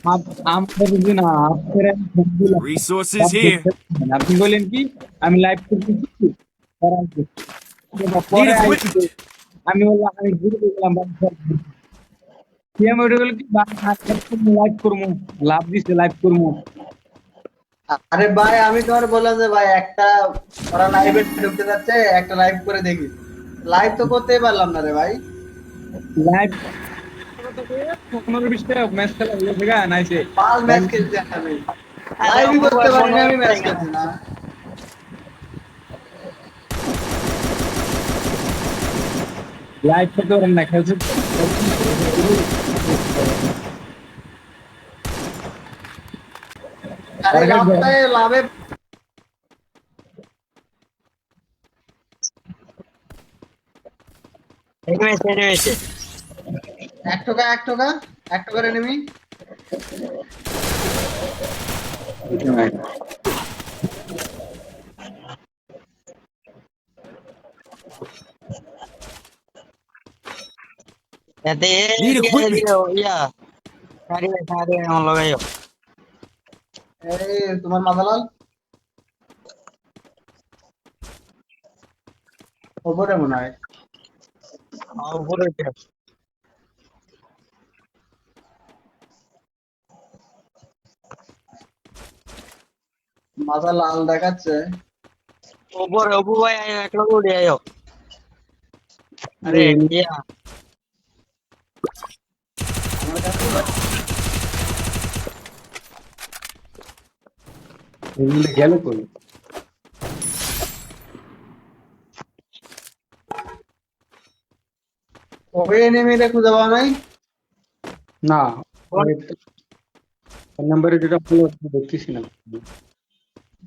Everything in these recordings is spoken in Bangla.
আমাদের যে না আপনার আমি ফোন দিলাম, Resources সব here. দেখতে পাচ্ছেন। আপনি বলেন কি আমি লাইভ করতেছি, পরে আসবে। Need পরে আইসে equipment. আমি বললাম আমি ঘুরে গেলাম, আমি ওটা বলে কি লাইভ করবো, লাভ দিচ্ছে লাইভ করবো। আরে ভাই আমি তোমার বললাম যে ভাই একটা ওরা লাইভে ঢুকতে যাচ্ছে, একটা লাইভ করে দেখি। লাইভ তো করতেই পারলাম না রে ভাই। লাইভ 15-20 টা ম্যাচ খেলা হয়ে গেছে গা নাইছে। পাল ম্যাচ খেলছি আমি, আরে লাইভই অপু করতে ভাই মনে পারিনি, আমি হচ্ছে ম্যাচ কেন? খেলছি না। লাইভ করতে পারেন না, খেলছে। আরে লাভটাই লাভে এখানে সেরে হয়েছে। 1 টাকা 1 টাকা 1 টাকার এনিমি। এতে Need equipment. ইয়া সারি সারি এমন লাগাইও। এই তোমার মাদালাল খবরে মনে হয়। উপরে উঠে। মাথা লাল দেখাচ্ছে। উপরে অপু ভাই আয়ো, এক লোক উঠে আয়ো। আরে ইয়া আমার কাছে গেল কই? ওই এনিমিটা খুঁজে পাওয়া নাই। না, ফোন নাম্বারে যেটা বললো দেখতেছি না।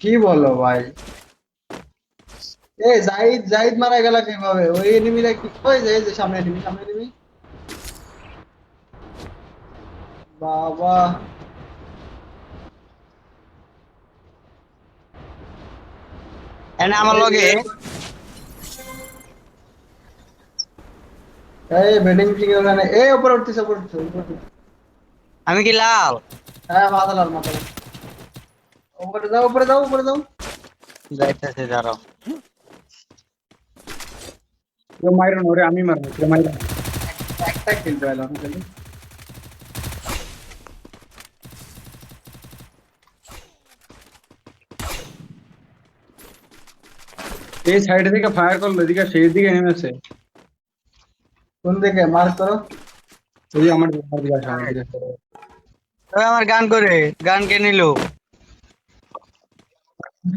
কি বলো ভাই? এ জাহিদ জাহিদ মারা গেল কিভাবে? ওই এনিমিটা কি ওই যে এই যে সামনে এনিমি, সামনে এনিমি। বাবা এনে আমার লগে এই বেডিং ঠিক ওখানে, এই উপরে উঠতেছে, উপরে উঠতেছে, উপরে উঠতেছে। আমি কি লাল? হ্যাঁ মাথা লাল, মাথা লাল। উপরে যাও, উপরে যাও, উপরে যাও। যাইতেছে দাঁড়াও। কেউ মাইরো না ওরে, আমি মারবো, কেউ মাইরো না। একটা কিল পেলাম খালি। এই সাইড থেকে ফায়ার করলো, এদিকে সেই দিকে নেমেছে। কোন দিকে মার্ক করো? ওই আমার দিকে আসে, আমার দিকে আসে। ওই আমার গান করে গান কে নিল?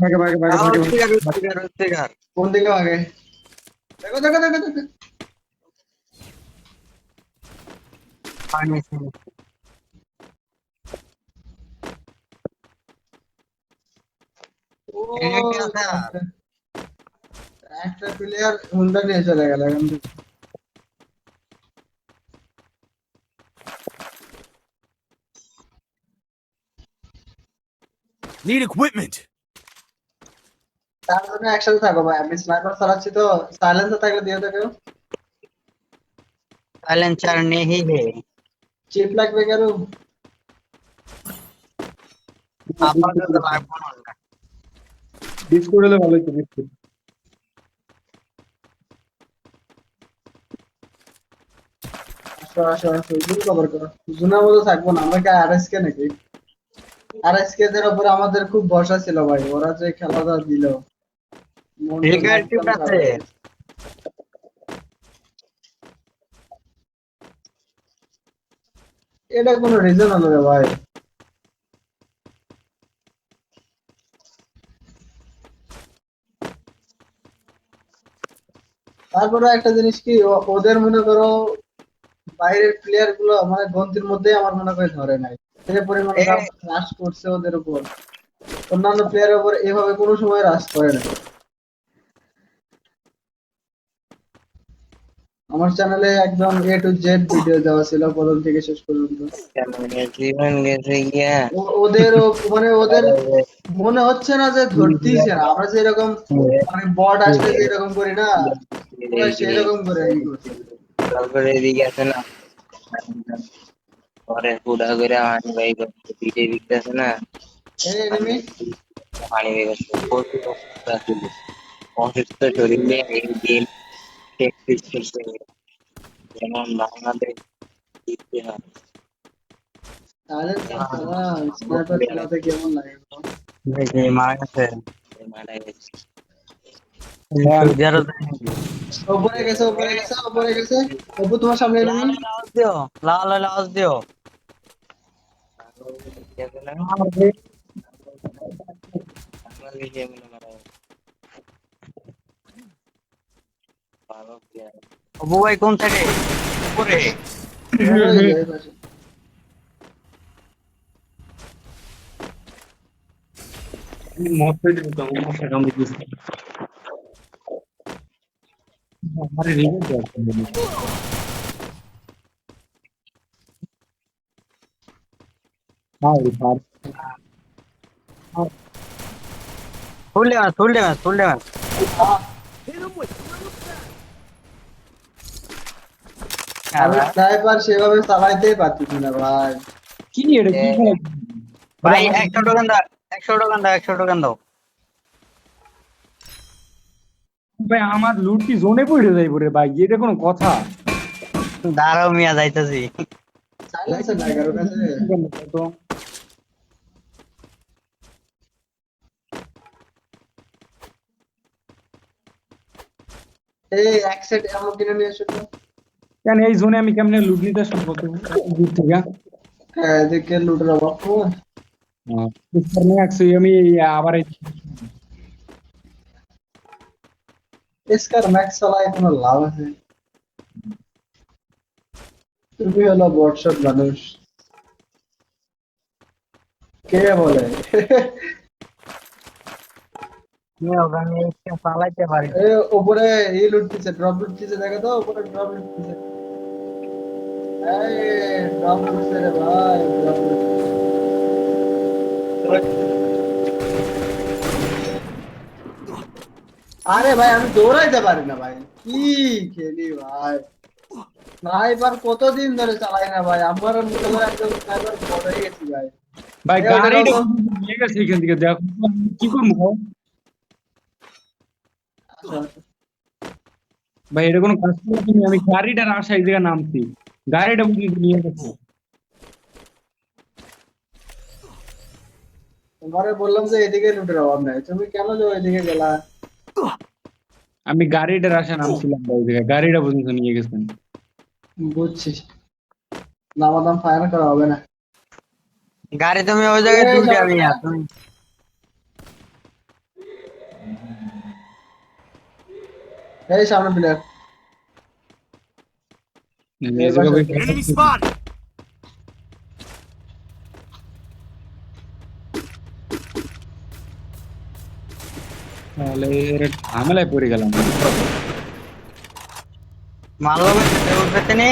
ভাগে ভাগে ভাগে ভাগে ভাগে। রুস্তিকার রুস্তিকার রুস্তিকার। কোন দিকে আগে? দেখো দেখো দেখো দেখো। পানি ও এনে কি আছে? একটা একটা প্লেয়ার হুন্ডা নিয়ে চলে গেল এখান থেকে। Need equipment. তার জন্য একসাথে থাকো ভাই, আমি স্নাইপার চালাচ্ছি তো। সাইলেন্সে থাকলে দিয়ে থাকো। साइलेंसर नहीं है। চিপ লাগবে কেন? আপাতত তো লাগবে না। ডিসকর্ড হলে ভালো হতো, ডিসকর্ড। আসো আসো আসো, জুন কভার করো। জুনের মতো থাকবো না আমরা, কি আরএসকে নাকি? আরএসকে দের উপরে আমাদের খুব ভরসা ছিল ভাই, ওরা যে খেলাটা দিল মনটা ঠিক একদম খারাপ আছে। হয়ে গেছে। এটা কোনো রিজন হলো রে ভাই? তারপরে একটা জিনিস কি, ওদের মনে করো বাইরের প্লেয়ার গুলো মানে গন্তির মধ্যে আমার মনে করে ধরে নাই, যে পরিমাণে এ রাশ করছে ওদের উপর। অন্যান্য প্লেয়ারের উপর এভাবে কোনো সময় রাশ করে নাই। আমার চ্যানেলে একদম A to Z ভিডিও দেওয়া ছিল প্রথম থেকে শেষ পর্যন্ত। জীবন গেছে গিয়া। ওদেরও মানে ওদের মনে হচ্ছে না যে ধরতেইছে না, আমরা যেরকম মানে বট আসলে যেরকম করি না, ওরা সেরকম করে ই করছে। তারপরে এদিকে আছে না পরে হুডা করে পানি বাই করছে পিঠে বিকতেছে না এই পানি এনিমি পানি বাই করছে প্রচুর অসুস্থ ছিল অসুস্থ শরীর নিয়ে এই দিন প্র্যাকটিস করছে যেমন বাংলাদেশ জিততে হয় আরে সালা স্নাইপার চালাতে কেমন লাগে bro? মারা গেছে মারা গেছে হ্যাঁ, যারা উপরে গেছে উপরে গেছে উপরে গেছে অপু তোমার সামনে এনিমি লাল আওয়াজ দিও লাল আওয়াজ দিও অপু ভাই কোন সাইডে উপরে ওই যে এই পাশে। মরতে দিল তো আমার মশা কামড়ে দিয়েছে। আমারে রিভাইভ দেওয়া ভাই ভাই full damage full damage full damage আমি স্নাইপার সেভাবে চালাইতেই পারতেছি না ভাই কি এটা কি খেলা? ভাই 100 টোকেন দাও 100 টোকেন দাও 100 টোকেন দাও ভাই আমার লুট কি জোনে পড়ে যাইব রে ভাই, এটা কোনো কথা? দাঁড়াও মিয়া যাইতাছি সাইলেন্সার নাই কারো কাছে তো এই এক সেট এমন কিনে নিয়ে এসো তো কেন এই জোনে আমি কেমনে লুট নিতে শুরু করতে দূর থেকে? হ্যাঁ এদিকে লুটের অভাব তোমার বুঝতে পারলে actually আমি আবার এসকার ম্যাক্স চালায় কোনো লাভ আছে তুমি হলো বটশট মানুষ কে বলে মিয়া আমি চালাইতে পারি এ উপরে এই লুটতেছে ড্রপ লুটতেছে দেখো তো উপরে ড্রপ লুটতেছে এই ড্রপ লুটছে রে ভাই ড্রপ আরে ভাই আমি দৌড়াইতে পারি না ভাই কি খেলি ভাই স্নাইপার কতদিন ধরে চালাই না ভাই আমার মনে হয় একদম স্নাইপার বড় হয়ে গেছি ভাই ভাই এই ওটা গাড়িটা তো- নিয়ে গেছে এখান থেকে, দেখো কি করবো আচ্ছা, আচ্ছা। ভাই, এটা কোনো কাজ করছি আমি গাড়িটার আশায় এই জায়গায় নামছি, গাড়িটা বুঝি নিয়ে গেছে। তোমারে বললাম যে এদিকে লুটের অভাব নাই তুমি কেন যে ওইদিকে গেলা আমি গাড়িটার আশায় নামছিলাম ভাই, এই জায়গায় গাড়িটা পর্যন্ত নিয়ে গেছেন। বুঝছি দামাদাম ফায়ার করা হবে না গাড়ি তুমি ওই জায়গায় এই তুলতে সামনে আমি না তুমি এই সামনে প্লেয়ার এই জায়গায় ভাই Enemy spotted. তাহলে ঝামেলায় পড়ে গেলাম। মারলো উঠতে নি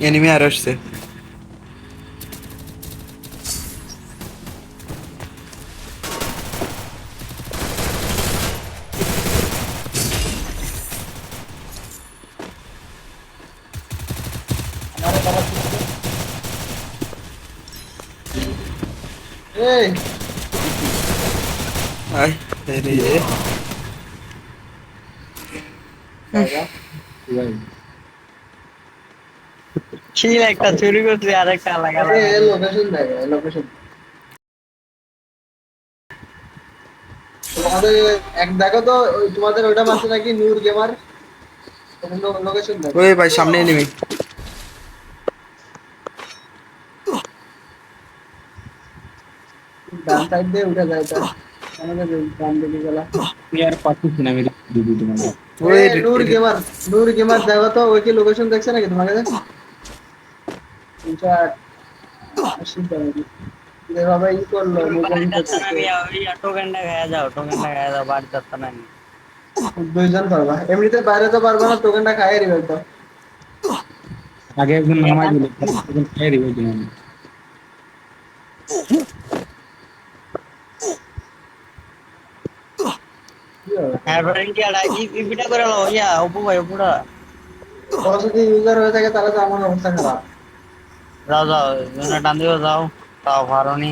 এনিমি আর আসছে এই আয় আরে বাবা, ভাই কি একটা চুরি করছি আরেকটা আলাদা এই লোকেশন দেখ লোকেশন তোমাদের এক দেখো তো তোমাদের ওইটা মারছে নাকি নূর গেমার লোকেশন দেখো ওই ভাই সামনে এনিমি ডান সাইড দিয়ে উঠে যায় এটা আমাদের ডান দিকে গেলা আমি আর পাচ্ছি না, আমি দিদি তোমাকে ওই এই নূর গেমার দেখো তো ওই কি লোকেশন দেখছে নাকি তোমাকে যেভাবে ই করলো মোবাইল টোকেনটা খাওয়া যাও টোকেনটা খাওয়া যাও বাড়ি যাচ্ছে না দুইজন পারবা এমনিতে বাইরে তো পারবা না টোকেনটা খাইয়ে দিবে তো আগে একজন নামাই দিল, এখন খাই দিবে তুমি। কি হবে? এরপর ইন্ডিয়াটা ইপিটা করে লো ইয়া অপু ভাই অপুরা ও যদি ইউজার হয়ে থাকে তাহলে তো আমার অবস্থা খারাপ। যাও যাও জন্য টান দিও যাও তাও পারোনি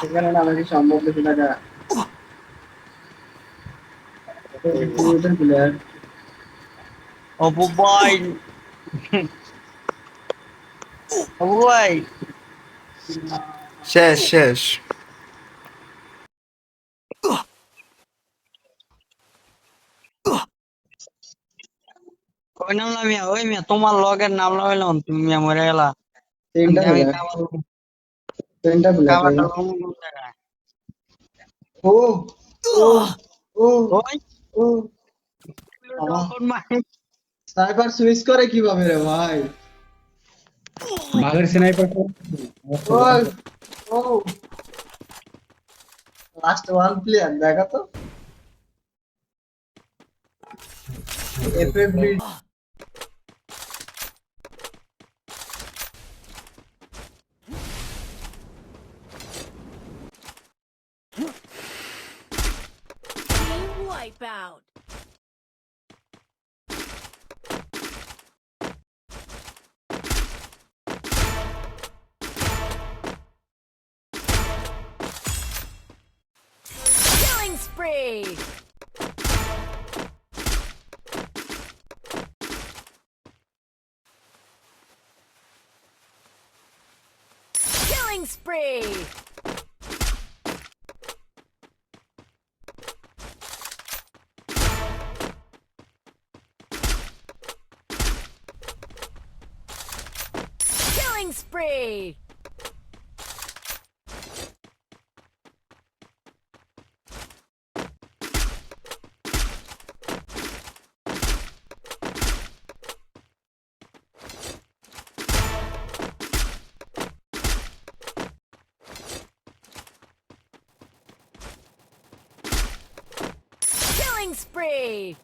সেখানে নামে কি সম্ভব বেশি টাকা? প্লেয়ার অপু ভাই অপু ভাই শেষ শেষ। কই নামলাম মিয়া ওই মিয়া তোমার লগের নাম লাগাইলাম তুমি মিয়া মরে গেলা তিনটা আমি প্লেয়ার, তিনটা প্লেয়ার। কামাটা লম কোন জায়গায় ও ও ও ওই ও বাবা, কোন মাই স্নাইপার সুইচ করে কিভাবে রে ভাই? বাঘের স্নাইপার ওই ও লাস্ট ওয়ান প্লেয়ার দেখা তো। FFB Team wipeout. Killing spree. Killing spree. Killing spree. Killing spree.